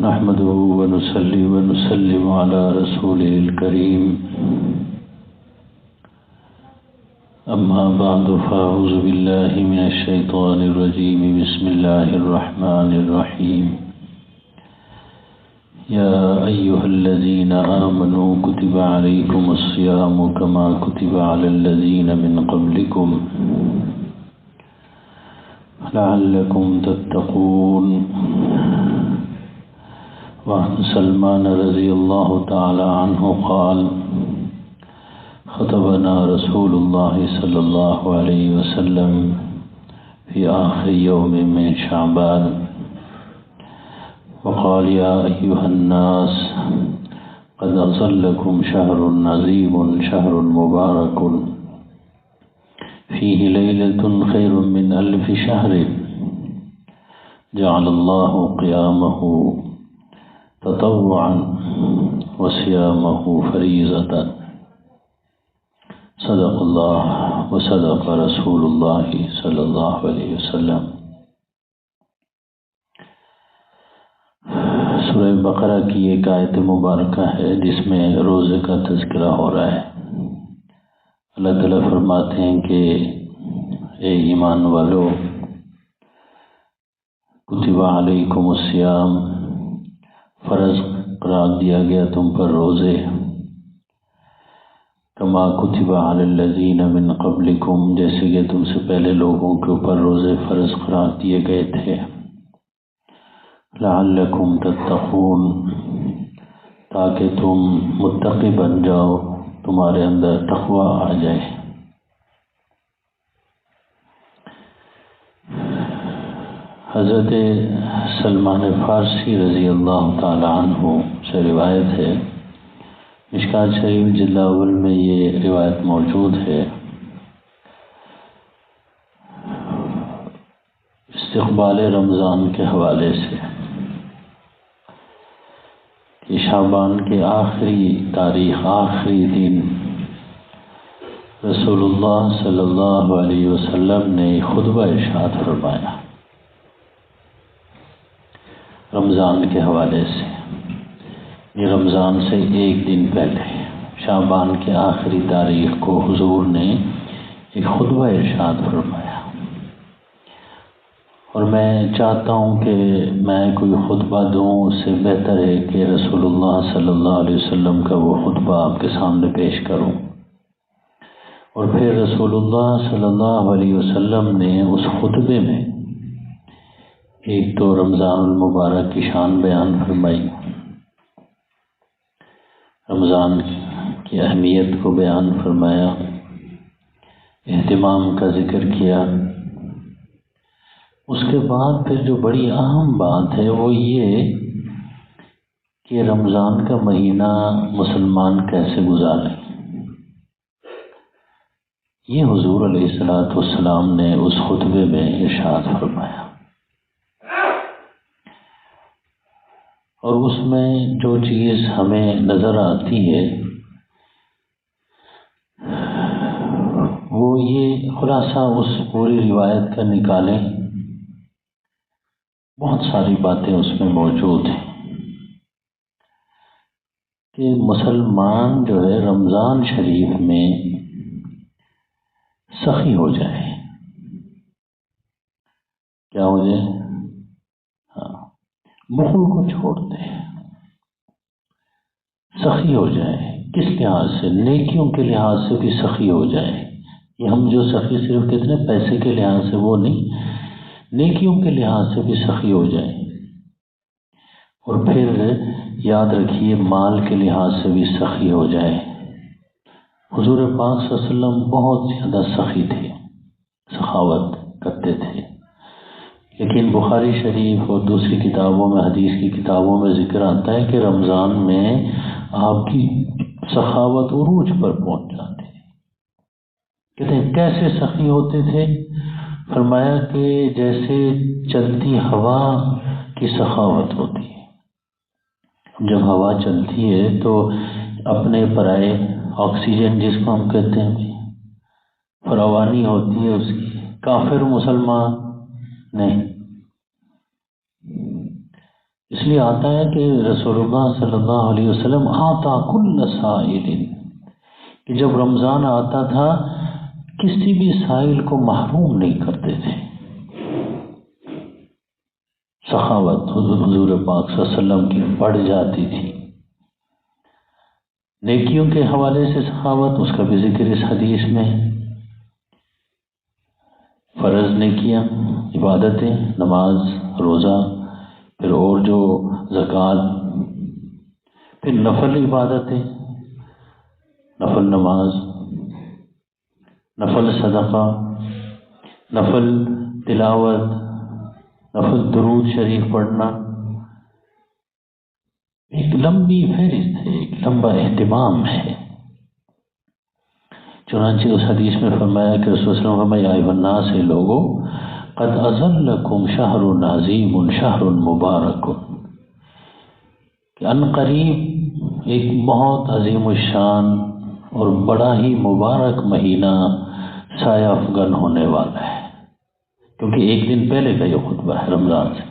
نحمده ونصلي ونسلم على رسوله الكريم أما بعد فأعوذ بالله من الشيطان الرجيم بسم الله الرحمن الرحيم يا أيها الذين آمنوا كتب عليكم الصيام كما كتب على الذين من قبلكم لعلكم تتقون وعن سلمان رضي الله تعالى عنه قال خطبنا رسول الله صلى الله عليه وسلم في آخر يوم من شعبان وقال يا أيها الناس قد أظلكم شهر عظيم شهر مبارك فيه ليلة خير من 1000 شهر جعل الله قيامه تطوعا وصيامه فريضة صدق الله وصدق رسول الله صلی اللہ علیہ وسلم۔ سورہ بقرہ کی ایک آیت مبارکہ ہے جس میں روزے کا تذکرہ ہو رہا ہے۔ اللہ تعالیٰ فرماتے ہیں کہ اے ایمان والو، کتب علیکم الصیام، فرض قرار دیا گیا تم پر روزے، کما کتب علی الذین من قبلکم، جیسے کہ تم سے پہلے لوگوں کے اوپر روزے فرض قرار دیے گئے تھے، لعلکم تتقون، تاکہ تم متقی بن جاؤ، تمہارے اندر تقوی آ جائے۔ حضرت سلمان فارسی رضی اللہ تعالی عنہ سے روایت ہے، مشکوٰۃ شریف جلد اول میں یہ روایت موجود ہے۔ استقبال رمضان کے حوالے سے کہ شعبان کے آخری تاریخ، آخری دن رسول اللہ صلی اللہ علیہ وسلم نے خطبہ ارشاد فرمایا رمضان کے حوالے سے۔ یہ رمضان سے ایک دن پہلے شعبان کے آخری تاریخ کو حضور نے ایک خطبہ ارشاد فرمایا، اور میں چاہتا ہوں کہ میں کوئی خطبہ دوں، اس سے بہتر ہے کہ رسول اللہ صلی اللہ علیہ وسلم کا وہ خطبہ آپ کے سامنے پیش کروں۔ اور پھر رسول اللہ صلی اللہ علیہ وسلم نے اس خطبے میں ایک تو رمضان المبارک کی شان بیان فرمائی، رمضان کی اہمیت کو بیان فرمایا، اہتمام کا ذکر کیا۔ اس کے بعد پھر جو بڑی اہم بات ہے وہ یہ کہ رمضان کا مہینہ مسلمان کیسے گزاریں، یہ حضور علیہ السلام نے اس خطبے میں ارشاد فرمایا۔ اور اس میں جو چیز ہمیں نظر آتی ہے وہ یہ خلاصہ اس پوری روایت کا نکالیں، بہت ساری باتیں اس میں موجود ہیں کہ مسلمان جو ہے رمضان شریف میں سخی ہو جائے۔ کیا ہو جائے؟ بخل کو چھوڑ دے، سخی ہو جائے۔ کس لحاظ سے؟ نیکیوں کے لحاظ سے بھی سخی ہو جائے۔ یہ ہم جو سخی صرف کتنے پیسے کے لحاظ سے وہ نہیں، نیکیوں کے لحاظ سے بھی سخی ہو جائے۔ اور پھر یاد رکھیے مال کے لحاظ سے بھی سخی ہو جائے۔ حضور پاک صلی اللہ علیہ وسلم بہت زیادہ سخی تھے، سخاوت کرتے تھے، لیکن بخاری شریف اور دوسری کتابوں میں، حدیث کی کتابوں میں ذکر آتا ہے کہ رمضان میں آپ کی سخاوت عروج پر پہنچ جاتی ہے۔ کہتے ہیں کیسے سخی ہوتے تھے؟ فرمایا کہ جیسے چلتی ہوا کی سخاوت ہوتی ہے۔ جب ہوا چلتی ہے تو اپنے پرائے آکسیجن جس کو ہم کہتے ہیں فراوانی ہوتی ہے اس کی، کافر مسلمان نہیں، اس لیے آتا ہے کہ رسول اللہ صلی اللہ علیہ وسلم آتا کل سائل، کہ جب رمضان آتا تھا کسی بھی سائل کو محروم نہیں کرتے تھے۔ سخاوت حضور پاک صلی اللہ علیہ وسلم کی بڑھ جاتی تھی۔ نیکیوں کے حوالے سے سخاوت، اس کا بھی ذکر اس حدیث میں ہے۔ فرض نیکیاں، عبادتیں، نماز، روزہ، پھر اور جو زکوٰۃ، پھر نفل عبادتیں، نفل نماز، نفل صدقہ، نفل تلاوت، نفل درود شریف پڑھنا، ایک لمبی فہرست ہے، ایک لمبا اہتمام ہے۔ چنانچہ اس حدیث میں فرمایا کہ رسول اللہ صلی اللہ علیہ وسلم فرمایا، یا ایھا الناس، لوگو، قد اظلکم شہر عظیم شہر مبارک، کہ ان قریب ایک بہت عظیم الشان اور بڑا ہی مبارک مہینہ سایہ افگن ہونے والا ہے، کیونکہ ایک دن پہلے کا یہ خطبہ ہے رمضان سے۔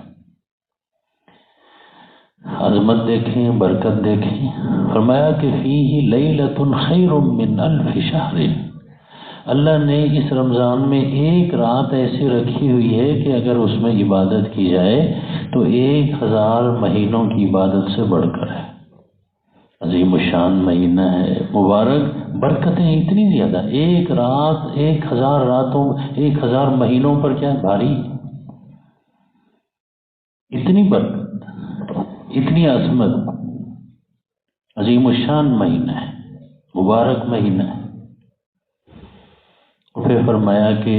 عظمت دیکھیں، برکت دیکھیں، فرمایا کہ فیہ لیلۃ خیر من الف شہر، اللہ نے اس رمضان میں ایک رات ایسی رکھی ہوئی ہے کہ اگر اس میں عبادت کی جائے تو 1000 مہینوں کی عبادت سے بڑھ کر ہے۔ عظیم الشان مہینہ ہے، مبارک، برکتیں اتنی زیادہ، ایک رات 1000 راتوں، 1000 مہینوں پر کیا بھاری، اتنی برکت، اتنی عظمت، عظیم الشان مہینہ ہے، مبارک مہینہ ہے۔ پھر فرمایا کہ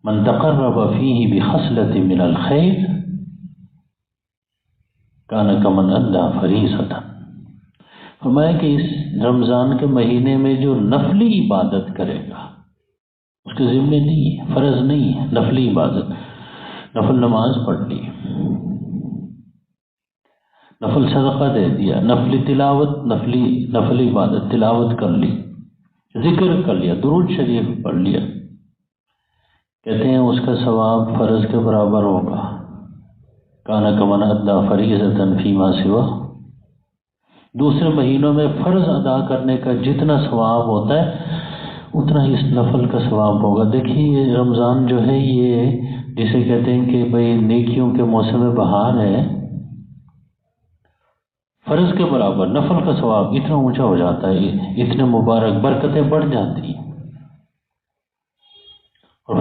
من تقرب فیہ بخصلۃ من الخیر کان کمن ادی فریضۃ، فرمایا کہ اس رمضان کے مہینے میں جو نفلی عبادت کرے گا، اس کے ذمہ نہیں ہے، فرض نہیں ہے، نفلی عبادت، نفل نماز پڑھ لی، نفل صدقہ دے دیا، نفلی تلاوت، نفلی عبادت تلاوت کر لی، ذکر کر لیا، درود شریف پڑھ لیا، کہتے ہیں اس کا ثواب فرض کے برابر ہوگا۔ کان کمن ادی فریضۃ فیما سوا، دوسرے مہینوں میں فرض ادا کرنے کا جتنا ثواب ہوتا ہے اتنا ہی اس نفل کا ثواب ہوگا۔ دیکھیے یہ رمضان جو ہے، یہ جسے کہتے ہیں کہ بھئی نیکیوں کے موسم بہار ہے، فرض کے برابر نفل کا ثواب اتنا اونچا ہو جاتا ہے، اتنے مبارک، برکتیں بڑھ جاتی ہیں۔ اور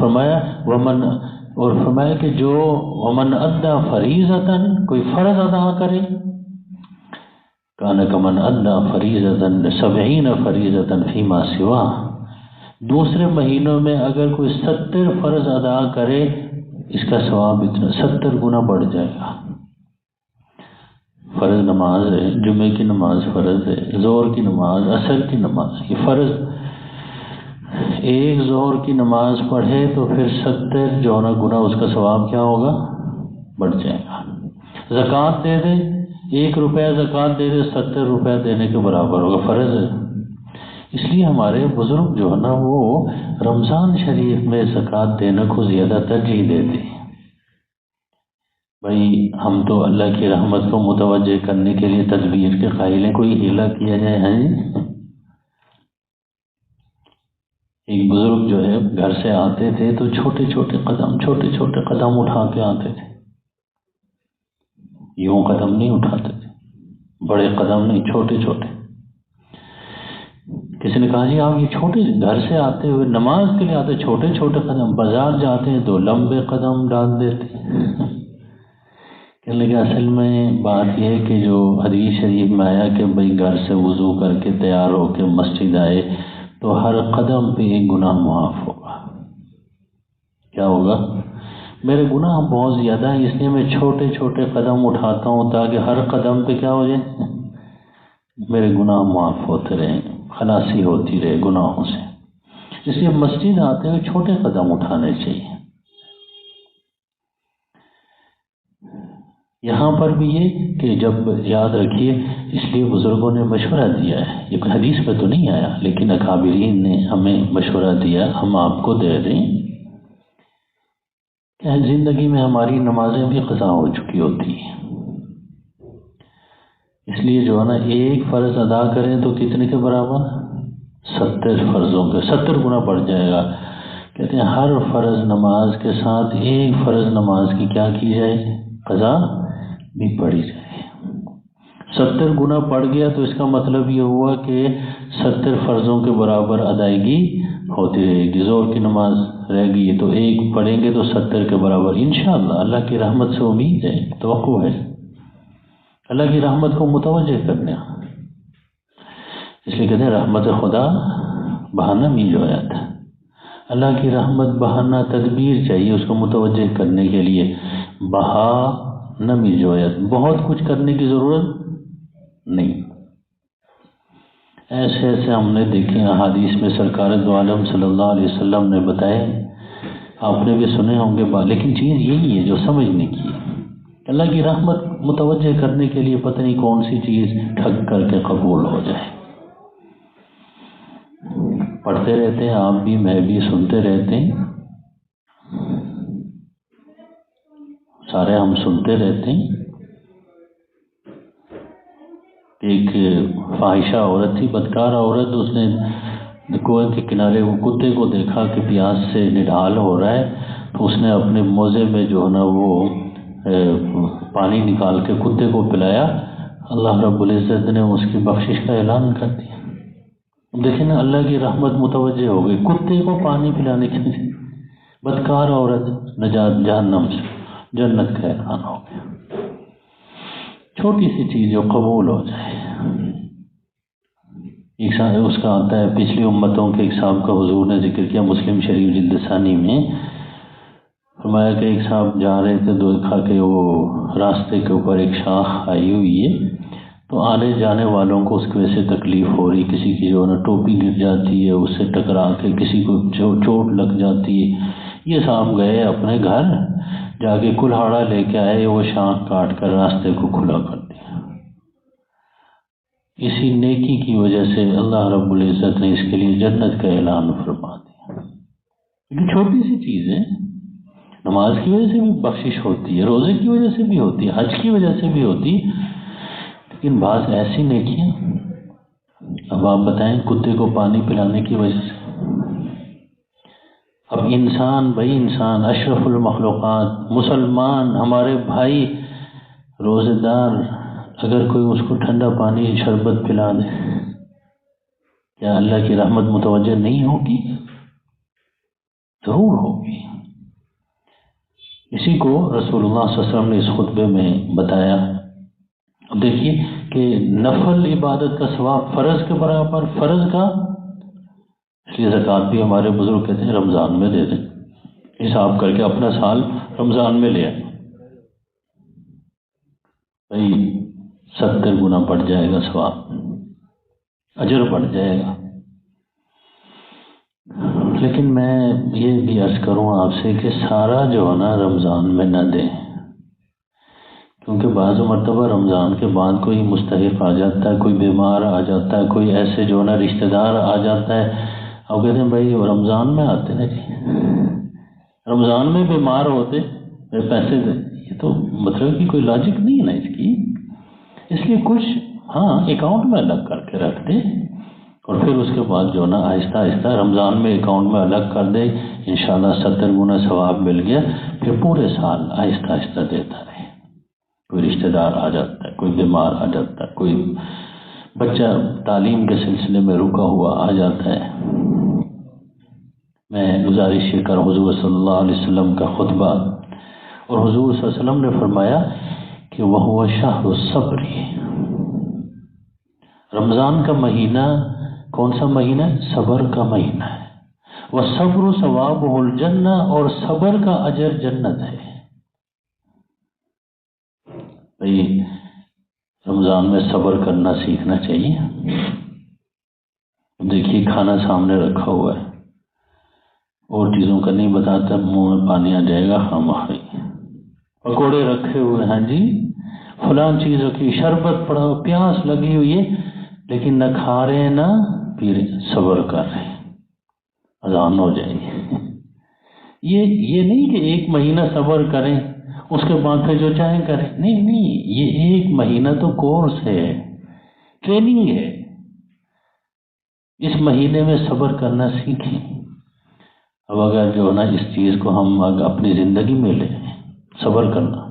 فرمایا کہ جو ومن ادی فریضۃ، کوئی فرض ادا کرے، کان کمن ادی فریضۃ 70 فریضۃ فیما سوا، دوسرے مہینوں میں اگر کوئی 70 فرض ادا کرے، اس کا ثواب اتنا 70 گنا بڑھ جائے گا۔ فرض نماز ہے، جمعے کی نماز فرض ہے، ظہر کی نماز، عصر کی نماز، یہ فرض، ایک ظہر کی نماز پڑھے تو پھر 70 جو نا گنا اس کا ثواب کیا ہوگا، بڑھ جائے گا۔ زکوٰۃ دے دے، 1 روپیہ زکوٰۃ دے دے، 70 روپیہ دینے کے برابر ہوگا، فرض ہے۔ اس لیے ہمارے بزرگ جو ہے نا وہ رمضان شریف میں زکوٰۃ دینے کو زیادہ ترجیح دیتے ہیں۔ بھائی ہم تو اللہ کی رحمت کو متوجہ کرنے کے لیے تدبیر کے قائل ہیں، کوئی ہیلا کیا جائے، ہیں۔ ایک بزرگ جو ہے گھر سے آتے تھے تو چھوٹے چھوٹے قدم اٹھا کے آتے تھے، یوں قدم نہیں اٹھاتے تھے، بڑے قدم نہیں، چھوٹے چھوٹے۔ کسی نے کہا جی آپ یہ چھوٹے، گھر سے آتے ہوئے نماز کے لیے آتے چھوٹے چھوٹے قدم، بازار جاتے ہیں تو لمبے قدم ڈال دیتے ہیں۔ کہنے لگے اصل میں بات یہ ہے کہ جو حدیث شریف میں آیا کہ بھئی گھر سے وضو کر کے تیار ہو کے مسجد آئے تو ہر قدم پہ ایک گناہ معاف ہوگا۔ کیا ہوگا؟ میرے گناہ بہت زیادہ ہیں، اس لیے میں چھوٹے چھوٹے قدم اٹھاتا ہوں تاکہ ہر قدم پہ کیا ہو جائے، میرے گناہ معاف ہوتے رہیں، خلاصی ہوتی رہے گناہوں سے۔ اس لیے مسجد آتے ہوئے چھوٹے قدم اٹھانے چاہیے۔ یہاں پر بھی یہ کہ جب یاد رکھیے، اس لیے بزرگوں نے مشورہ دیا ہے، یہ کوئی حدیث میں تو نہیں آیا لیکن اکابرین نے ہمیں مشورہ دیا، ہم آپ کو دے دیں کہ زندگی میں ہماری نمازیں بھی قضا ہو چکی ہوتی ہیں، اس لیے جو ہے نا ایک فرض ادا کریں تو کتنے کے برابر؟ 70 فرضوں کے 70 گنا بڑھ جائے گا۔ کہتے ہیں ہر فرض نماز کے ساتھ ایک فرض نماز کی کیا کی جائے؟ قضا بھی پڑھی جائے۔ 70 گنا پڑ گیا تو اس کا مطلب یہ ہوا کہ 70 فرضوں کے برابر ادائیگی ہوتی رہے گی۔ ظہر کی نماز رہ گئی تو ایک پڑھیں گے تو 70 کے برابر انشاءاللہ۔ اللہ کی رحمت سے امید ہے، توقع ہے، اللہ کی رحمت کو متوجہ کرنا۔ اس لیے کہتے ہیں رحمت خدا بہانہ می جویت، اللہ کی رحمت بہانہ تدبیر چاہیے اس کو متوجہ کرنے کے لیے، بہا نہ می جویت، بہت کچھ کرنے کی ضرورت نہیں۔ ایسے ایسے ہم نے دیکھے احادیث میں سرکار دو عالم صلی اللہ علیہ وسلم نے بتائے، آپ نے بھی سنے ہوں گے، لیکن چیز یہی ہے جو سمجھنے کی ہے۔ اللہ کی رحمت متوجہ کرنے کے لیے پتہ نہیں کون سی چیز ٹھگ کر کے قبول ہو جائے۔ پڑھتے رہتے ہیں آپ بھی، میں بھی، سنتے رہتے ہیں، سارے ہم سنتے رہتے ہیں۔ ایک فاحشہ عورت تھی، بدکار عورت، اس نے کنویں کے کنارے وہ کتے کو دیکھا کہ پیاس سے نڈھال ہو رہا ہے، تو اس نے اپنے موزے میں جو ہے نا وہ پانی نکال کے کتے کو پلایا۔ اللہ رب العزت نے اس کی بخشش کا اعلان کر دیا۔ دیکھیں نا اللہ کی رحمت متوجہ ہو گئی، کتے کو پانی پلانے کے لیے بدکار عورت نجات جہنم سے جنت کا اعلان ہو گیا۔ چھوٹی سی چیز جو قبول ہو جائے۔ اس کا آتا ہے پچھلی امتوں کے ایک صاحب کا حضور نے ذکر کیا مسلم شریف جلد ثانی میں، فرمایا کہ ایک صاحب جا رہے تھے، دیکھا کہ وہ راستے کے اوپر ایک شاخ آئی ہوئی ہے، تو آنے جانے والوں کو اس کی وجہ سے تکلیف ہو رہی، کسی کی جو ہے نا ٹوپی گر جاتی ہے، اس سے ٹکرا کے کسی کو چوٹ لگ جاتی ہے۔ یہ صاحب گئے اپنے گھر، جا کے کلہاڑا لے کے آئے، وہ شاخ کاٹ کر راستے کو کھلا کر دیا۔ اسی نیکی کی وجہ سے اللہ رب العزت نے اس کے لیے جنت کا اعلان فرما دیا۔ یہ چھوٹی سی چیز ہے، نماز کی وجہ سے بھی بخشش ہوتی ہے، روزے کی وجہ سے بھی ہوتی ہے، حج کی وجہ سے بھی ہوتی ہے، لیکن بعض ایسی نیکیاں، اب آپ بتائیں کتے کو پانی پلانے کی وجہ سے۔ اب انسان بھائی انسان، اشرف المخلوقات، مسلمان ہمارے بھائی روزے دار، اگر کوئی اس کو ٹھنڈا پانی شربت پلا دے، کیا اللہ کی رحمت متوجہ نہیں ہوگی؟ ضرور ہوگی۔ اسی کو رسول اللہ صلی اللہ علیہ وسلم نے اس خطبے میں بتایا۔ اب دیکھیے کہ نفل عبادت کا ثواب فرض کے برابر، فرض کا، اس لیے زکوٰۃ بھی ہمارے بزرگ کہتے ہیں رمضان میں دے دیں، حساب کر کے اپنا سال رمضان میں لے آئیں، بھائی 70 گنا بڑھ جائے گا ثواب، اجر بڑھ جائے گا۔ لیکن میں یہ بھی عرض کروں آپ سے کہ سارا جو ہے نا رمضان میں نہ دیں، کیونکہ بعض مرتبہ رمضان کے بعد کوئی مستحق آ جاتا ہے، کوئی بیمار آ جاتا ہے، کوئی ایسے جو ہے نا رشتہ دار آ جاتا ہے، اب کہتے ہیں بھائی رمضان میں آتے نا جی، رمضان میں بیمار ہوتے پیسے دیں، یہ تو مطلب کہ کوئی لاجک نہیں ہے نا اس کی۔ اس لیے کچھ ہاں اکاؤنٹ میں الگ کر کے رکھ دیں، اور پھر اس کے بعد جو نا آہستہ آہستہ رمضان میں اکاؤنٹ میں الگ کر دے، انشاءاللہ 70 گنا ثواب مل گیا، پھر پورے سال آہستہ آہستہ دیتا رہے۔ کوئی رشتہ دار آ جاتا ہے، کوئی بیمار آ جاتا ہے، کوئی بچہ تعلیم کے سلسلے میں رکا ہوا آ جاتا ہے۔ میں گزارش یہ کر حضور صلی اللہ علیہ وسلم کا خطبہ، اور حضور صلی اللہ علیہ وسلم نے فرمایا کہ وَهُوَ شَهْرُ الصَّبْرِ، رمضان کا مہینہ کون سا مہینہ ہے؟ صبر کا مہینہ ہے۔ وَالصَّبْرُ ثَوَابُهُ الْجَنَّةُ، اور صبر کا اجر جنت ہے۔ بھئی رمضان میں صبر کرنا سیکھنا چاہیے۔ دیکھیے کھانا سامنے رکھا ہوا ہے، اور چیزوں کا نہیں بتاتا، منہ میں پانی آ جائے گا، خامخواہی پکوڑے رکھے ہوئے ہیں جی، فلاں چیز رکھی، شربت پڑا، پیاس لگی ہوئی ہے، لیکن نہ کھا رہے نہ پی رہے، صبر کر رہے، اذان ہو جائے گی، یہ نہیں کہ 1 مہینہ صبر کریں اس کے بعد پھر جو چاہیں کریں، نہیں، یہ 1 مہینہ تو کورس ہے، ٹریننگ ہے۔ اس مہینے میں صبر کرنا سیکھیں۔ اب اگر جو نا اس چیز کو ہم اپنی زندگی میں لیں، صبر کرنا،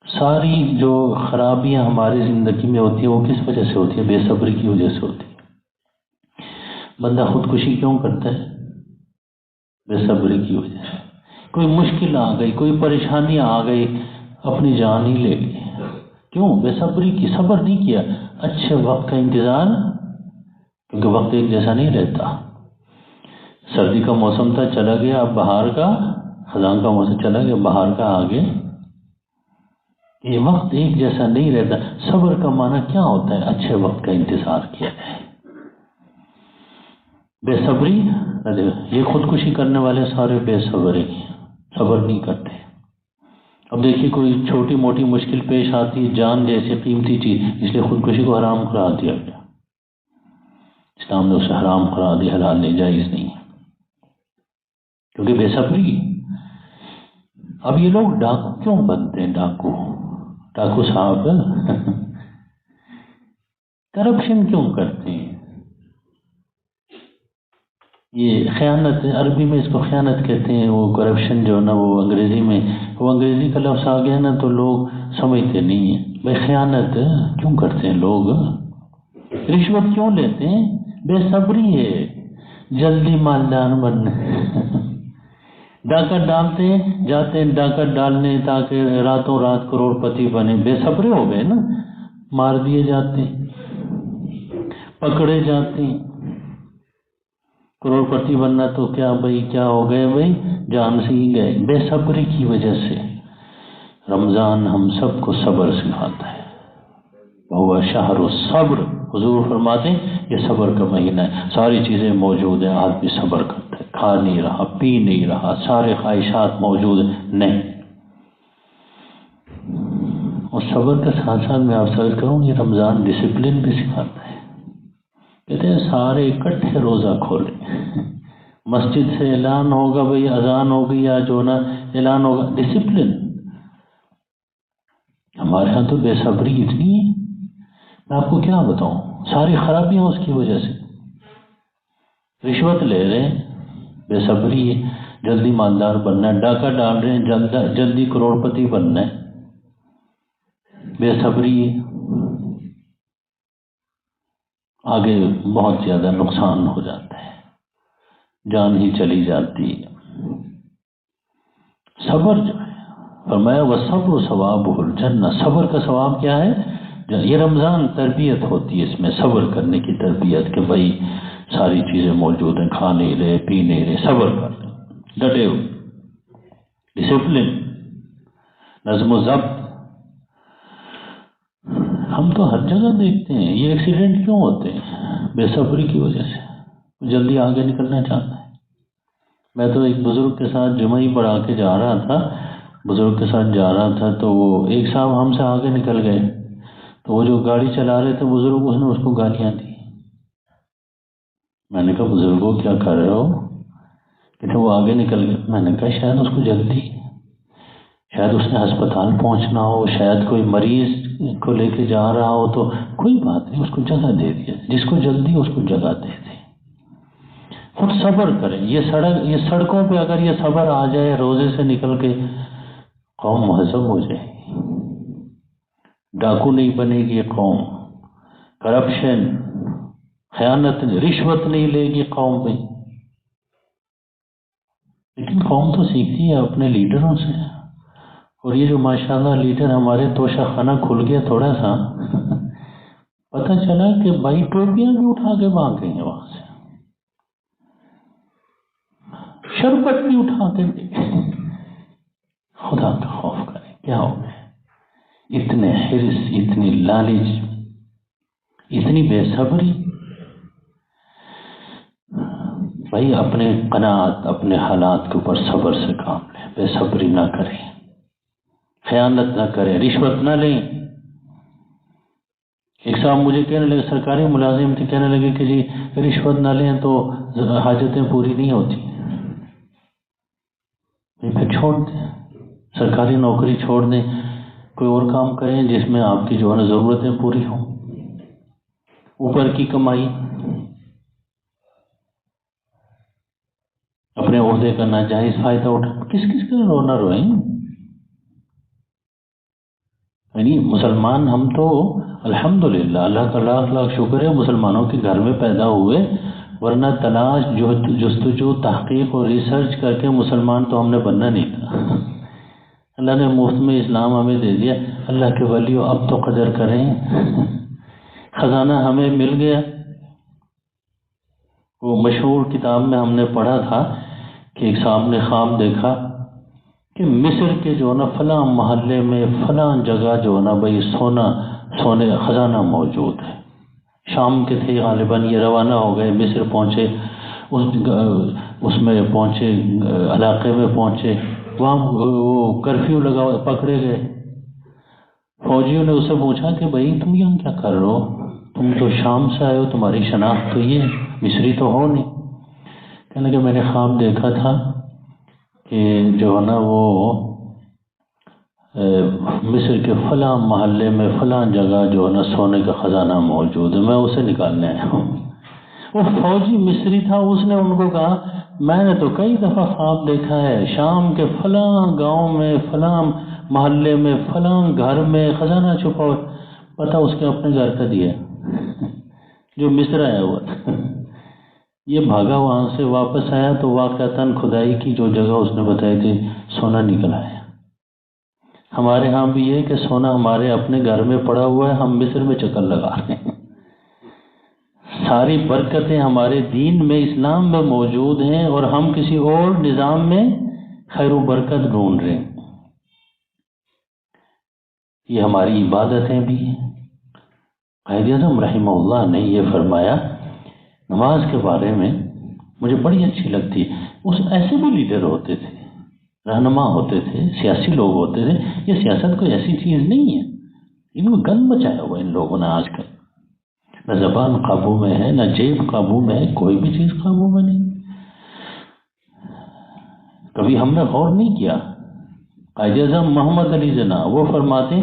ساری جو خرابیاں ہماری زندگی میں ہوتی ہیں وہ کس وجہ سے ہوتی ہیں؟ بے صبری کی وجہ سے ہوتی ہے۔ بندہ خودکشی کیوں کرتا ہے؟ بے صبری کی وجہ سے۔ کوئی مشکل آ گئی، کوئی پریشانی آ گئی، اپنی جان ہی لے لی، کیوں؟ بے صبری کی، صبر نہیں کیا، اچھے وقت کا انتظار، کیونکہ وقت ایک جیسا نہیں رہتا۔ سردی کا موسم تھا، چلا گیا، اب بہار کا، خزاں کا موسم چلا گیا، بہار کا آگے۔ یہ وقت ایک جیسا نہیں رہتا۔ صبر کا معنی کیا ہوتا ہے؟ اچھے وقت کا انتظار کیا جائے۔ بے صبری، یہ خودکشی کرنے والے سارے بے صبر ہیں، صبر نہیں کرتے۔ اب دیکھیے کوئی چھوٹی موٹی مشکل پیش آتی ہے، جان جیسی قیمتی چیز، اس لیے خودکشی کو حرام قرار دیا گیا۔ اسلام نے اسے حرام قرار دیا، حلال نہیں، جائز نہیں، کیونکہ بے صبری۔ اب یہ لوگ ڈاکو کیوں بنتے ہیں؟ ڈاکو صاحب کرپشن کیوں کرتے ہیں؟ یہ خیانت، عربی میں اس کو خیانت کہتے ہیں، وہ کرپشن جو نا وہ انگریزی میں، وہ انگریزی کا لفظ آ گیا نا تو لوگ سمجھتے نہیں ہیں۔ بھائی خیانت کیوں کرتے ہیں لوگ؟ رشوت کیوں لیتے ہیں؟ بے صبری ہے، جلدی مالدار بننے ڈاکہ ڈالتے ہیں، جاتے ہیں ڈاکہ ڈالنے تاکہ راتوں رات کروڑ پتی بنے، بے صبرے ہو گئے نا، مار دیے جاتے ہیں، پکڑے جاتے ہیں۔ کروڑ پتی بننا تو کیا بھائی، کیا ہو گئے بھائی، جان سے ہی گئے، بے صبری کی وجہ سے۔ رمضان ہم سب کو صبر سکھاتا ہے، وہ شہر الصبر، حضور فرماتے ہیں یہ صبر کا مہینہ ہے، ساری چیزیں موجود ہیں، آدمی صبر کرتا ہے، کھا نہیں رہا، پی نہیں رہا، سارے خواہشات موجود ہیں، نہیں۔ اور صبر کے ساتھ ساتھ میں آپ سے عرض کروں، یہ رمضان ڈسپلن بھی سکھاتا ہے۔ کہتے ہیں سارے اکٹھے روزہ کھولیں، مسجد سے اعلان ہوگا بھئی اذان ہوگی یا جو نا اعلان ہوگا، ڈسپلن۔ ہمارے ہاں تو بے صبری اتنی ہے، میں آپ کو کیا بتاؤں، ساری خرابیاں اس کی وجہ سے۔ رشوت لے رہے ہیں، بے صبری ہے، جلدی مالدار بننا ہے، ڈاکہ ڈال رہے ہیں، جلدی کروڑ پتی بننا ہے، بے صبری ہے، آگے بہت زیادہ نقصان ہو جاتا ہے، جان ہی چلی جاتی ہے۔ صبر جو ہے، فرمایا وَالصَّبْرُ ثَوَابُهُ الْجَنَّةُ، صبر کا ثواب کیا ہے؟ یہ رمضان تربیت ہوتی ہے، اس میں صبر کرنے کی تربیت، کہ بھائی ساری چیزیں موجود ہیں، کھا نہیں رہے، پی نہیں رہے، صبر کر لیں، ڈٹے ہو، ڈسپلن، نظم و ضبط۔ ہم تو ہر جگہ دیکھتے ہیں یہ ایکسیڈنٹ کیوں ہوتے ہیں؟ بے صبری کی وجہ سے، جلدی آگے نکلنا چاہتا ہے۔ میں تو ایک بزرگ کے ساتھ جمعہ ہی پڑھا کے جا رہا تھا، بزرگ کے ساتھ جا رہا تھا تو وہ ایک صاحب ہم سے آگے نکل گئے، تو وہ جو گاڑی چلا رہے تھے بزرگ، اس نے اس کو گالیاں دی۔ میں نے کہا بزرگوں کیا کر رہے ہو؟ کہتے وہ آگے نکل گئے۔ میں نے کہا شاید اس کو جلدی، شاید اس نے ہسپتال پہنچنا ہو، شاید کوئی مریض کو لے کے جا رہا ہو، تو کوئی بات نہیں، اس کو جگہ دے دیا، جس کو جلدی اس کو جگہ دے دے، خود صبر کریں۔ یہ سڑکوں پہ اگر یہ صبر آ جائے، روزے سے نکل کے قوم مہذب ہو جائے، ڈاکو نہیں بنے گی قوم، کرپشن، خیانت، رشوت نہیں لے گی قوم پہ۔ لیکن قوم تو سیکھتی ہے اپنے لیڈروں سے، اور یہ جو ماشاءاللہ لیڈر ہمارے توشہ خانہ کھل گیا تھوڑا سا، پتہ چلا کہ بھائی ٹوپیاں بھی اٹھا کے بھاگ گئی ہیں وہاں سے، شربت بھی اٹھا کے دے گئے۔ خدا کا خوف کریں، کیا ہو گئے؟ اتنے حرص، اتنی لالچ، اتنی بے صبری۔ بھائی اپنے قناعت، اپنے حالات کے اوپر صبر سے کام لیں، بے صبری نہ کریں، خیانت نہ کریں، رشوت نہ لیں۔ ایک صاحب مجھے کہنے لگے، سرکاری ملازم تھے، کہنے لگے کہ جی رشوت نہ لیں تو حاجتیں پوری نہیں ہوتی۔ پھر چھوڑ دیں، سرکاری نوکری چھوڑ دیں، کوئی اور کام کریں جس میں آپ کی جو ہے نا ضرورتیں پوری ہوں، اوپر کی کمائی، اپنے عہدے کا ناجائز فائدہ اٹھا، کس کس کا رونا روئیں؟ یعنی مسلمان ہم تو الحمدللہ، اللہ کا لاکھ لاکھ شکر ہے مسلمانوں کے گھر میں پیدا ہوئے، ورنہ تلاش جستجو تحقیق اور ریسرچ کر کے مسلمان تو ہم نے بننا نہیں تھا۔ اللہ نے مفت میں اسلام ہمیں دے دیا، اللہ کے ولیوں اب تو قدر کریں، خزانہ ہمیں مل گیا۔ وہ مشہور کتاب میں ہم نے پڑھا تھا کہ ایک صاحب نے خواب دیکھا کہ مصر کے جو نا فلاں محلے میں فلاں جگہ جو نا بھائی سونے کا خزانہ موجود ہے۔ شام کے تھے غالباً، یہ روانہ ہو گئے، مصر پہنچے، اس میں پہنچے، علاقے میں پہنچے، وہاں وہ کرفیو لگا، پکڑے گئے۔ فوجیوں نے اس سے پوچھا کہ بھائی تم یہاں کیا کر رہے ہو؟ تم تو شام سے آئے ہو، تمہاری شناخت تو یہ مصری تو ہو نہیں۔ کہنے کہ میں نے خواب دیکھا تھا کہ جو ہے نا وہ مصر کے فلاں محلے میں فلاں جگہ جو ہے نا سونے کا خزانہ موجود ہے، میں اسے نکالنے آیا ہوں۔ وہ فوجی مصری تھا، اس نے ان کو کہا میں نے تو کئی دفعہ خواب دیکھا ہے، شام کے فلاں گاؤں میں فلاں محلے میں فلاں گھر میں خزانہ چھپا ہوا، پتہ اس کے اپنے گھر کا دیا جو مصر آیا ہوا تھا۔ یہ بھاگا وہاں سے واپس آیا تو واقعتاً کھدائی کی جو جگہ اس نے بتائی تھی سونا نکل آیا۔ ہمارے ہاں بھی یہ کہ سونا ہمارے اپنے گھر میں پڑا ہوا ہے، ہم مصر میں چکر لگا رہے ہیں۔ ساری برکتیں ہمارے دین میں، اسلام میں موجود ہیں، اور ہم کسی اور نظام میں خیر و برکت ڈھونڈ رہے ہیں۔ یہ ہماری عبادتیں بھی ہیں۔ قائد اعظم رحمہ اللہ نے یہ فرمایا نماز کے بارے میں، مجھے بڑی اچھی لگتی ہے۔ اس ایسے بھی لیڈر ہوتے تھے، رہنما ہوتے تھے، سیاسی لوگ ہوتے تھے۔ یہ سیاست کوئی ایسی چیز نہیں ہے، ان کو گند مچایا ہوا ان لوگوں نے آج کل۔ نہ زبان قابو میں ہے، نہ جیب قابو میں ہے، کوئی بھی چیز قابو میں نہیں۔ کبھی ہم نے غور نہیں کیا۔ قائد اعظم محمد علی جناح وہ فرماتے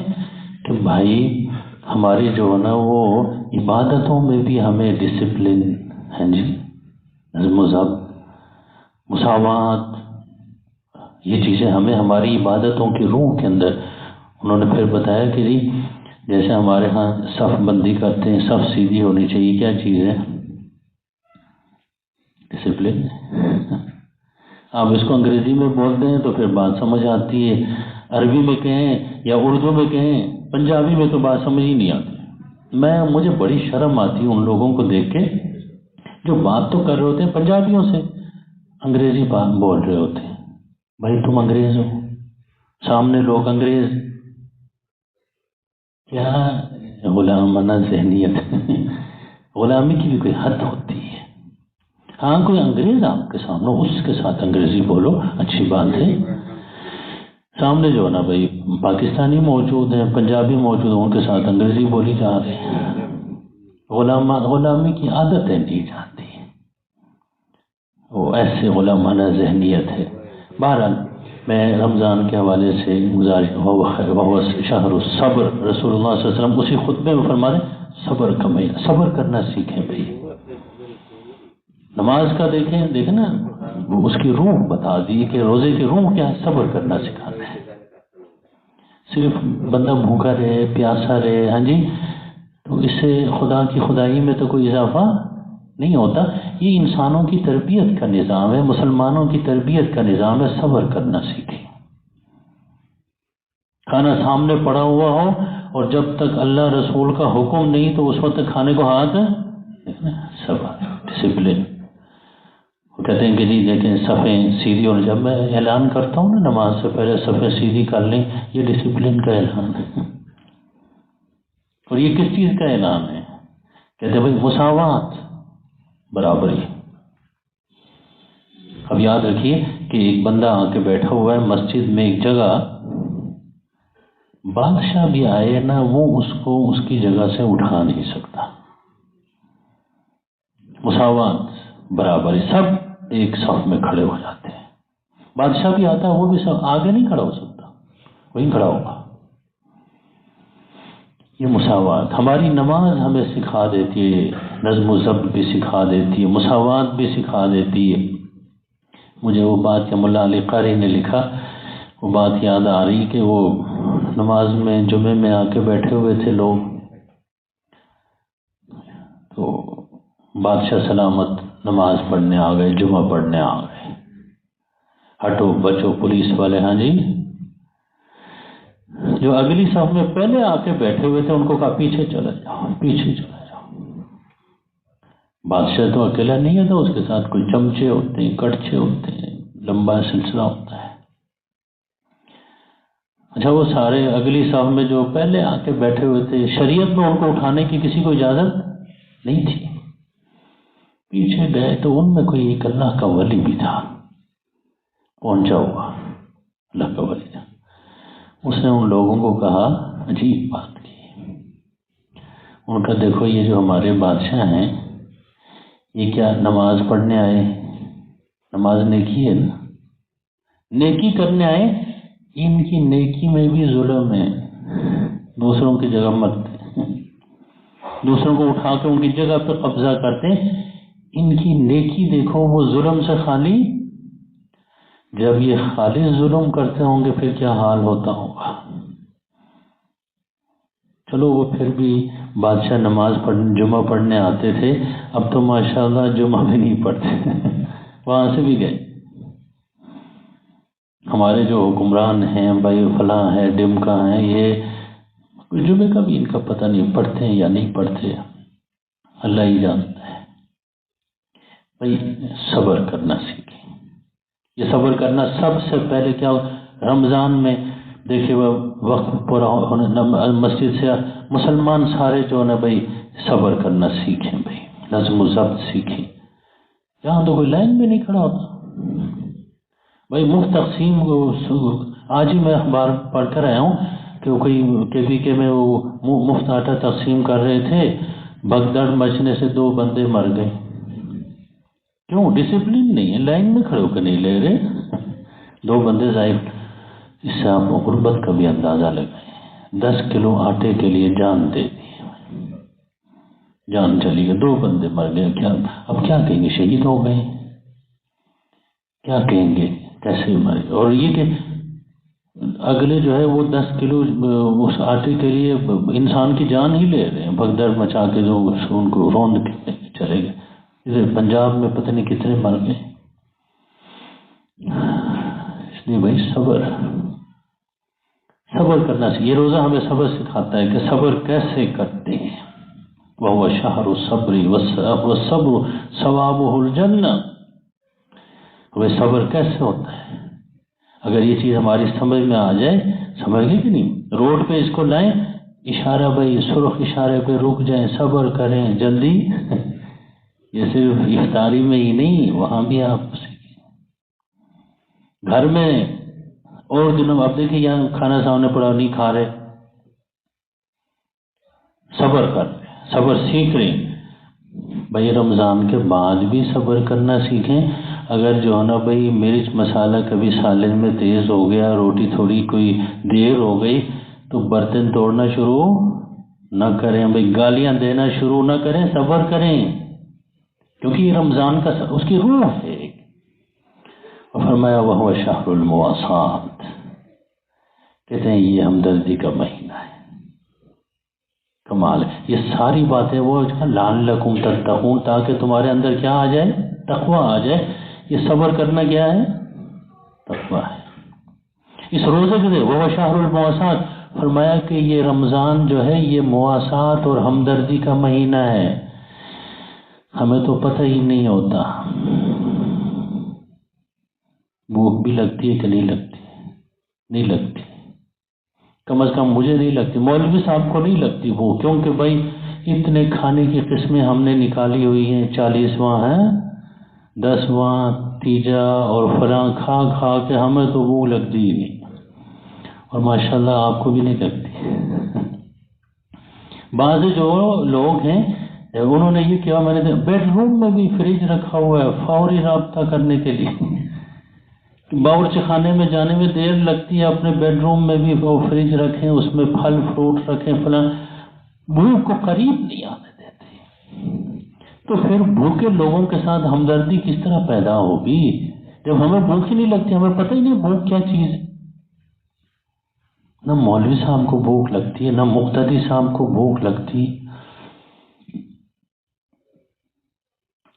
کہ بھائی ہماری جو ہے نا وہ عبادتوں میں بھی ہمیں ڈسپلن ہے جی، نظم و ضبط، مساوات، یہ چیزیں ہمیں ہماری عبادتوں کی روح کے اندر۔ انہوں نے پھر بتایا کہ جی جیسے ہمارے ہاں صف بندی کرتے ہیں، صف سیدھی ہونی چاہیے، کیا چیز ہے؟ ڈسپلن۔ آپ اس کو انگریزی میں بولتے ہیں تو پھر بات سمجھ آتی ہے، عربی میں کہیں یا اردو میں کہیں، پنجابی میں تو بات سمجھ ہی نہیں آتی۔ مجھے بڑی شرم آتی ہے ان لوگوں کو دیکھ کے جو بات تو کر رہے ہوتے ہیں پنجابیوں سے، انگریزی بات بول رہے ہوتے ہیں۔ بھائی تم انگریز ہو، سامنے لوگ انگریز، کیا غلامانہ ذہنیت۔ غلامی کی بھی کوئی حد ہوتی ہے۔ ہاں کوئی انگریز آپ کے سامنے، اس کے ساتھ انگریزی بولو، اچھی بات ہے۔ سامنے جو ہے نا بھائی پاکستانی موجود ہیں، پنجابی موجود ہیں، ان کے ساتھ انگریزی بولی جا رہی ہے۔ غلامی کی عادتیں نہیں جاتی، وہ ایسے غلامانہ ذہنیت ہے۔ بہرحال میں رمضان کے حوالے سے گزارش شہر الصبر، رسول اللہ صلی اللہ علیہ وسلم اسی خطبے میں فرما رہے صبر کا مہینہ، صبر کرنا سیکھیں بھائی۔ نماز کا دیکھیں نا، اس کی روح بتا دی کہ روزے کی روح کیا ہے، صبر کرنا سکھانا ہے۔ صرف بندہ بھوکا رہے، پیاسا رہے، ہاں جی، تو اس سے خدا کی خدائی میں تو کوئی اضافہ نہیں ہوتا۔ یہ انسانوں کی تربیت کا نظام ہے، مسلمانوں کی تربیت کا نظام ہے، صبر کرنا سیکھیں۔ کھانا سامنے پڑا ہوا ہو اور جب تک اللہ رسول کا حکم نہیں تو اس وقت تک کھانے کو ہاتھ صبر، ڈسپلن۔ وہ کہتے ہیں کہ جی دیکھیں صفیں سیدھی، اور جب میں اعلان کرتا ہوں نا نماز سے پہلے صفیں سیدھی کر لیں، یہ ڈسپلن کا اعلان ہے۔ اور یہ کس چیز کا اعلان ہے؟ کہتے ہیں بھائی مساوات، برابری۔ اب یاد رکھیے کہ ایک بندہ آ کے بیٹھا ہوا ہے مسجد میں ایک جگہ، بادشاہ بھی آئے نا وہ اس کو اس کی جگہ سے اٹھا نہیں سکتا۔ مساوات، برابری، سب ایک صف میں کھڑے ہو جاتے ہیں۔ بادشاہ بھی آتا ہے وہ بھی سب آگے نہیں کھڑا ہو سکتا، وہیں کھڑا ہوگا۔ یہ مساوات ہماری نماز ہمیں سکھا دیتی ہے، نظم و ضبط بھی سکھا دیتی ہے، مساوات بھی سکھا دیتی ہے۔ مجھے وہ بات کہ ملا علی قاری نے لکھا، وہ بات یاد آ رہی کہ وہ نماز میں جمعے میں آ کے بیٹھے ہوئے تھے لوگ، تو بادشاہ سلامت نماز پڑھنے آ گئے، جمعہ پڑھنے آ گئے، ہٹو بچو پولیس والے، ہاں جی، جو اگلی صف میں پہلے آ کے بیٹھے ہوئے تھے ان کو کہا پیچھے چلے جاؤ، پیچھے چلے جاؤ۔ بادشاہ تو اکیلا نہیں ہے، تو اس کے ساتھ کوئی چمچے ہوتے ہیں، کڑچے ہوتے ہیں، لمبا سلسلہ ہوتا ہے۔ اچھا وہ سارے اگلی صف میں جو پہلے آ کے بیٹھے ہوئے تھے، شریعت میں ان کو اٹھانے کی کسی کو اجازت نہیں تھی، پیچھے گئے تو ان میں کوئی ایک اللہ کا ولی بھی تھا، پہنچا ہوا اللہ کا ولی تھا۔ اس نے ان لوگوں کو کہا، عجیب بات کی، ان کا دیکھو یہ جو ہمارے بادشاہ ہیں یہ کیا نماز پڑھنے آئے، نماز نیکی ہے نا، نیکی کرنے آئے، ان کی نیکی میں بھی ظلم ہے، دوسروں کی جگہ مرتے، دوسروں کو اٹھا کے ان کی جگہ پہ قبضہ کرتے، ان کی نیکی دیکھو وہ ظلم سے خالی۔ جب یہ خالص ظلم کرتے ہوں گے پھر کیا حال ہوتا ہوگا۔ چلو وہ پھر بھی بادشاہ نماز پڑھنے جمعہ پڑھنے آتے تھے، اب تو ماشاءاللہ جمعہ بھی نہیں پڑھتے، وہاں سے بھی گئے۔ ہمارے جو حکمران ہیں بھائی فلاں ہے ڈمکا ہیں، یہ جمعے کا بھی ان کا پتہ نہیں پڑھتے ہیں یا نہیں پڑھتے، اللہ ہی جانتا ہے۔ بھائی صبر کرنا سیکھیں، یہ صبر کرنا سب سے پہلے کیا رمضان میں دیکھیے وہ وقت پورا ہونے مسجد سے مسلمان سارے جو ہے بھائی صبر کرنا سیکھیں، بھائی نظم و ضبط سیکھیں۔ یہاں تو کوئی لائن میں نہیں کھڑا ہوتا بھائی، مفت تقسیم آج ہی میں اخبار پڑھ کر آیا ہوں کہ کوئی کے پی کے میں وہ مفت آٹا تقسیم کر رہے تھے، بھگدڑ مچنے سے 2 بندے مر گئے۔ کیوں؟ ڈسپلن نہیں ہے، لائن میں کھڑے ہو کے نہیں لے رہے، 2 بندے ضائع۔ اس سے آپ غربت کا بھی اندازہ لگائیں، 10 کلو آٹے کے لیے جان دے دی، جان چلی گئی، 2 بندے مر گئے، کیا اب کیا کہیں گے؟ شہید ہو گئے، کیا کہیں گے؟ کیسے مرے؟ اور یہ کہ اگلے جو ہے وہ 10 کلو اس آٹے کے لیے انسان کی جان ہی لے رہے ہیں، بھگدڑ مچا کے جو ان کو روند کے چلے گئے۔ ادھر پنجاب میں پتہ نہیں کتنے مر گئے۔ اس لیے بھائی صبر کرنا چاہیے، یہ روزہ ہمیں صبر سکھاتا ہے کہ صبر کیسے کرتے ہیں۔ وَهُوَ شَهْرُ الصَّبْرِ وَالصَّبْرُ ثَوَابُهُ الْجَنَّةُ۔ وہ صبر کیسے ہوتا ہے؟ اگر یہ چیز ہماری سمجھ میں آ جائے، سمجھ گئے کہ نہیں، روڈ پہ اس کو لائیں، اشارہ بھائی سرخ اشارے پہ رک جائیں، صبر کریں جلدی، یہ صرف افطاری میں ہی نہیں، وہاں بھی آپ سیکھیں، گھر میں اور دنوں آپ دیکھیں یہاں کھانا سامنے پڑا نہیں کھا رہے، صبر کر رہے، صبر سیکھ رہے بھائی، رمضان کے بعد بھی صبر کرنا سیکھیں۔ اگر جو ہے نا بھائی مرچ مسالہ کبھی سالن میں تیز ہو گیا، روٹی تھوڑی کوئی دیر ہو گئی تو برتن توڑنا شروع نہ کریں بھائی، گالیاں دینا شروع نہ کریں، صبر کریں، کیونکہ یہ رمضان کا اس کی روح ہے۔ اور فرمایا وَهُوَ شَهْرُ الْمُوَاسَاةِ، کہتے ہیں یہ ہمدردی کا مہینہ ہے۔ کمال ہے، یہ ساری باتیں وہ لعلکم تتقون، تاکہ تمہارے اندر کیا آ جائے؟ تقویٰ آ جائے۔ یہ صبر کرنا کیا ہے؟ تقویٰ ہے۔ اس روزے کے دے وہ شہر المواسات، فرمایا کہ یہ رمضان جو ہے یہ مواسات اور ہمدردی کا مہینہ ہے۔ ہمیں تو پتہ ہی نہیں ہوتا، بھوک بھی لگتی ہے کہ نہیں لگتی؟ نہیں لگتی، کم از کم مجھے نہیں لگتی، مولوی صاحب کو نہیں لگتی وہ، کیونکہ بھائی اتنے کھانے کی قسمیں ہم نے نکالی ہوئی ہیں، 40واں ہیں، 10واں تیجا اور فلاں کھا کھا کے ہمیں تو وہ لگتی ہی نہیں، اور ماشاءاللہ آپ کو بھی نہیں لگتی۔ بعض جو لوگ ہیں انہوں نے یہ کیا، میں نے بیڈ روم میں بھی فریج رکھا ہوا ہے فوری رابطہ کرنے کے لیے، باورچی خانے میں جانے میں دیر لگتی ہے، اپنے بیڈ روم میں بھی وہ فریج رکھیں، اس میں پھل فروٹ رکھیں، فلاں، بھوک کو قریب نہیں آنے دیتے۔ تو پھر بھوکے لوگوں کے ساتھ ہمدردی کس طرح پیدا ہوگی جب ہمیں بھوک ہی نہیں لگتی، ہمیں پتہ ہی نہیں بھوک کیا چیز ہے۔ نہ مولوی صاحب کو بھوک لگتی ہے، نہ مقتدی صاحب کو بھوک لگتی۔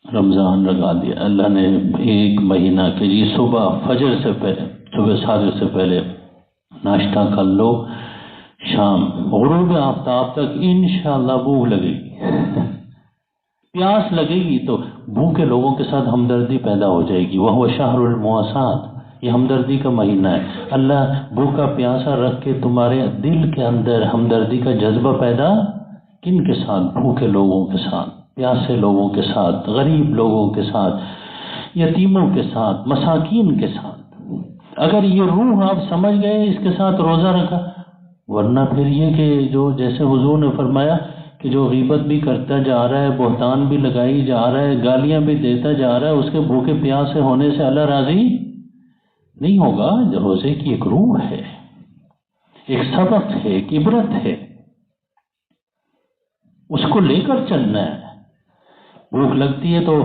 رمضان لگا دیا اللہ نے ایک مہینہ کے جی صبح فجر سے پہلے، صبح صادق سے پہلے ناشتہ کر لو، شام غروب آفتاب تک انشاءاللہ بھوک لگے گی، پیاس لگے گی، تو بھوکے لوگوں کے ساتھ ہمدردی پیدا ہو جائے گی۔ وہ شہر المواسات، یہ ہمدردی کا مہینہ ہے۔ اللہ بھوکا پیاسا رکھ کے تمہارے دل کے اندر ہمدردی کا جذبہ پیدا کن کے ساتھ؟ بھوکے لوگوں کے ساتھ، پیاسے لوگوں کے ساتھ، غریب لوگوں کے ساتھ، یتیموں کے ساتھ، مساکین کے ساتھ۔ اگر یہ روح آپ سمجھ گئے، اس کے ساتھ روزہ رکھا، ورنہ پھر یہ کہ جو جیسے حضور نے فرمایا کہ جو غیبت بھی کرتا جا رہا ہے، بہتان بھی لگائی جا رہا ہے، گالیاں بھی دیتا جا رہا ہے، اس کے بھوکے پیاسے ہونے سے اللہ راضی نہیں ہوگا۔ جو روزے کی ایک روح ہے، ایک سبق ہے، ایک عبرت ہے، اس کو لے کر چلنا ہے۔ بھوک لگتی ہے تو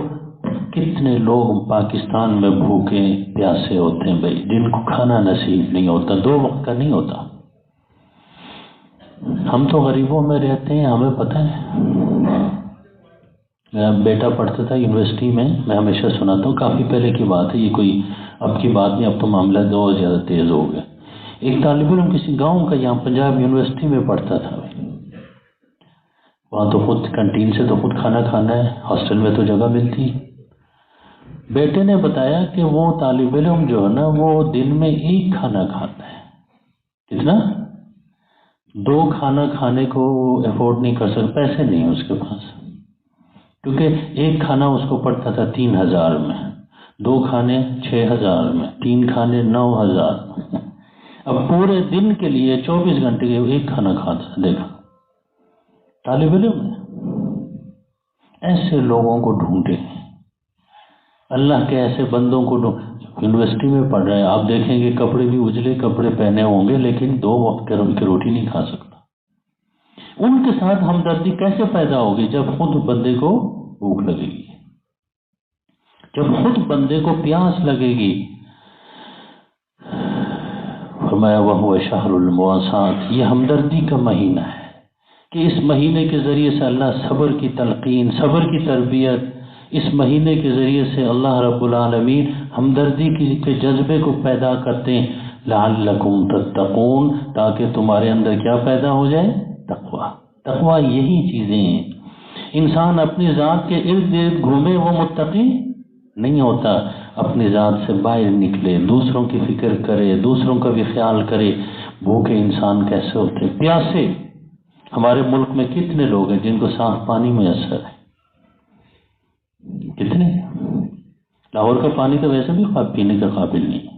کتنے لوگ پاکستان میں بھوکے پیاسے ہوتے ہیں بھائی، جن کو کھانا نصیب نہیں ہوتا، 2 وقت کا نہیں ہوتا۔ ہم تو غریبوں میں رہتے ہیں، ہمیں پتہ ہے۔ میرا بیٹا پڑھتا تھا یونیورسٹی میں ہمیشہ سناتا ہوں، کافی پہلے کی بات ہے یہ، کوئی اب کی بات نہیں، اب تو معاملہ بہت زیادہ تیز ہو گیا۔ ایک طالب علم کسی گاؤں کا یہاں پنجاب یونیورسٹی میں پڑھتا تھا، وہاں تو خود کنٹین سے تو خود کھانا کھانا ہے، ہاسٹل میں تو جگہ ملتی۔ بیٹے نے بتایا کہ وہ طالب علم جو ہے نا، وہ دن میں 1 کھانا کھاتا ہے۔ کتنا؟ 2 کھانا کھانے کو افورڈ نہیں کر سکتا، پیسے نہیں ہیں اس کے پاس، کیونکہ 1 کھانا اس کو پڑتا تھا 3000 میں، 2 کھانے 6000 میں، 3 کھانے 9000 میں۔ اب پورے دن کے لیے 24 گھنٹے کے 1 کھانا کھاتا ہے، دیکھا طالب علم نے۔ ایسے لوگوں کو ڈھونڈے، اللہ کے ایسے بندوں کو یونیورسٹی میں پڑھ رہے ہیں، آپ دیکھیں گے کپڑے بھی اجلے کپڑے پہنے ہوں گے، لیکن 2 وقت کی روٹی نہیں کھا سکتا۔ ان کے ساتھ ہمدردی کیسے پیدا ہوگی؟ جب خود بندے کو بھوک لگے گی، جب خود بندے کو پیاس لگے گی۔ فرمایا وَهُوَ شَهْرُ الْمُوَاسَاةِ، یہ ہمدردی کا مہینہ ہے کہ اس مہینے کے ذریعے سے اللہ صبر کی تلقین، صبر کی تربیت، اس مہینے کے ذریعے سے اللہ رب العالمین ہمدردی کے جذبے کو پیدا کرتے ہیں، لعلکم تتقون، تاکہ تمہارے اندر کیا پیدا ہو جائے؟ تقوی۔ تقوی یہی چیزیں ہیں۔ انسان اپنی ذات کے ارد گرد گھومے وہ متقی نہیں ہوتا، اپنی ذات سے باہر نکلے، دوسروں کی فکر کرے، دوسروں کا بھی خیال کرے۔ بھوکے انسان کیسے ہوتے؟ پیاسے۔ ہمارے ملک میں کتنے لوگ ہیں جن کو صاف پانی میسر ہے؟ کتنے؟ لاہور کا پانی تو ویسے بھی پینے کے قابل نہیں ہے،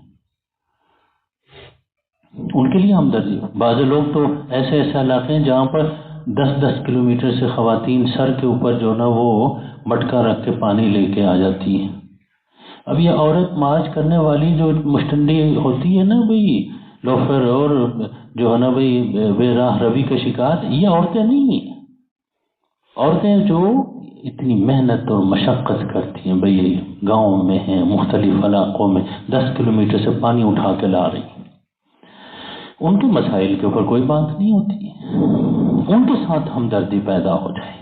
ان کے لیے ہمدردی۔ بعض لوگ تو ایسے علاقے ہیں جہاں پر 10-10 کلومیٹر سے خواتین سر کے اوپر جو نا وہ مٹکا رکھ کے پانی لے کے آ جاتی ہیں۔ اب یہ عورت مارچ کرنے والی جو مشتنڈی ہوتی ہے نا بھئی، لوفر اور جو ہے نا بھئی بے راہ روی کا شکار، یہ عورتیں نہیں ہیں۔ عورتیں جو اتنی محنت اور مشقت کرتی ہیں بھئی، گاؤں میں ہیں، مختلف علاقوں میں 10 کلومیٹر سے پانی اٹھا کے لا رہی ہیں، ان کے مسائل کے اوپر کوئی بات نہیں ہوتی ہے، ان کے ساتھ ہمدردی پیدا ہو جائے۔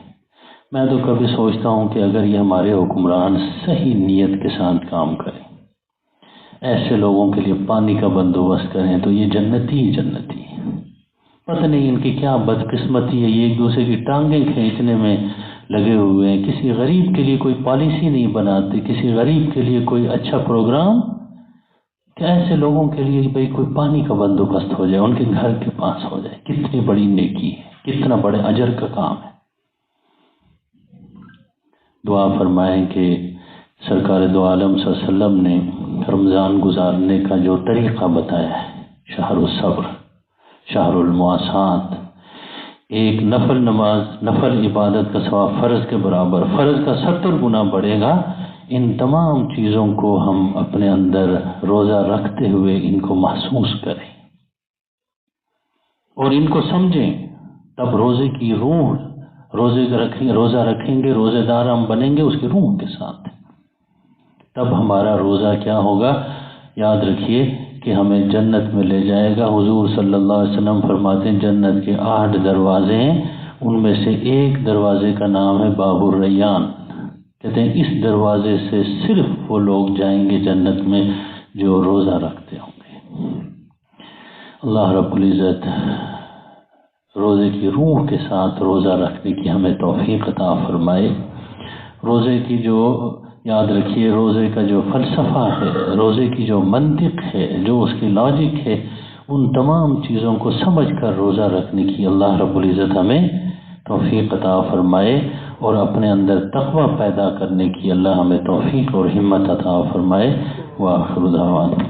میں تو کبھی سوچتا ہوں کہ اگر یہ ہمارے حکمران صحیح نیت کے ساتھ کام کریں، ایسے لوگوں کے لیے پانی کا بندوبست کریں، تو یہ جنتی ہی جنتی ہے۔ پتہ نہیں ان کی کیا بدقسمتی ہے، یہ ایک دوسرے کی ٹانگیں کھینچنے میں لگے ہوئے ہیں، کسی غریب کے لیے کوئی پالیسی نہیں بناتے، کسی غریب کے لیے کوئی اچھا پروگرام، کہ ایسے لوگوں کے لیے بھئی کوئی پانی کا بندوبست ہو جائے، ان کے گھر کے پاس ہو جائے۔ کتنی بڑی نیکی ہے، کتنا بڑے اجر کا کام ہے۔ دعا فرمائیں کہ سرکار دو عالم صلی اللہ علیہ وسلم نے رمضان گزارنے کا جو طریقہ بتایا ہے، شہر الصبر، شہر المواسات، ایک نفل نماز، نفل عبادت کا ثواب فرض کے برابر، فرض کا 70 گنا بڑھے گا، ان تمام چیزوں کو ہم اپنے اندر روزہ رکھتے ہوئے ان کو محسوس کریں اور ان کو سمجھیں، تب روزے کی روح، روزہ رکھیں گے، روزے دار ہم بنیں گے اس کی روح کے ساتھ، تب ہمارا روزہ کیا ہوگا؟ یاد رکھیے کہ ہمیں جنت میں لے جائے گا۔ حضور صلی اللہ علیہ وسلم فرماتے ہیں جنت کے 8 دروازے ہیں، ان میں سے ایک دروازے کا نام ہے باب الریان۔ کہتے ہیں اس دروازے سے صرف وہ لوگ جائیں گے جنت میں جو روزہ رکھتے ہوں گے۔ اللہ رب العزت روزے کی روح کے ساتھ روزہ رکھنے کی ہمیں توفیق عطا فرمائے۔ روزے کی جو، یاد رکھیے، روزے کا جو فلسفہ ہے، روزے کی جو منطق ہے، جو اس کی لاجک ہے، ان تمام چیزوں کو سمجھ کر روزہ رکھنے کی اللہ رب العزت ہمیں توفیق عطا فرمائے، اور اپنے اندر تقوی پیدا کرنے کی اللہ ہمیں توفیق اور ہمت عطا فرمائے۔ وآخر دعوانا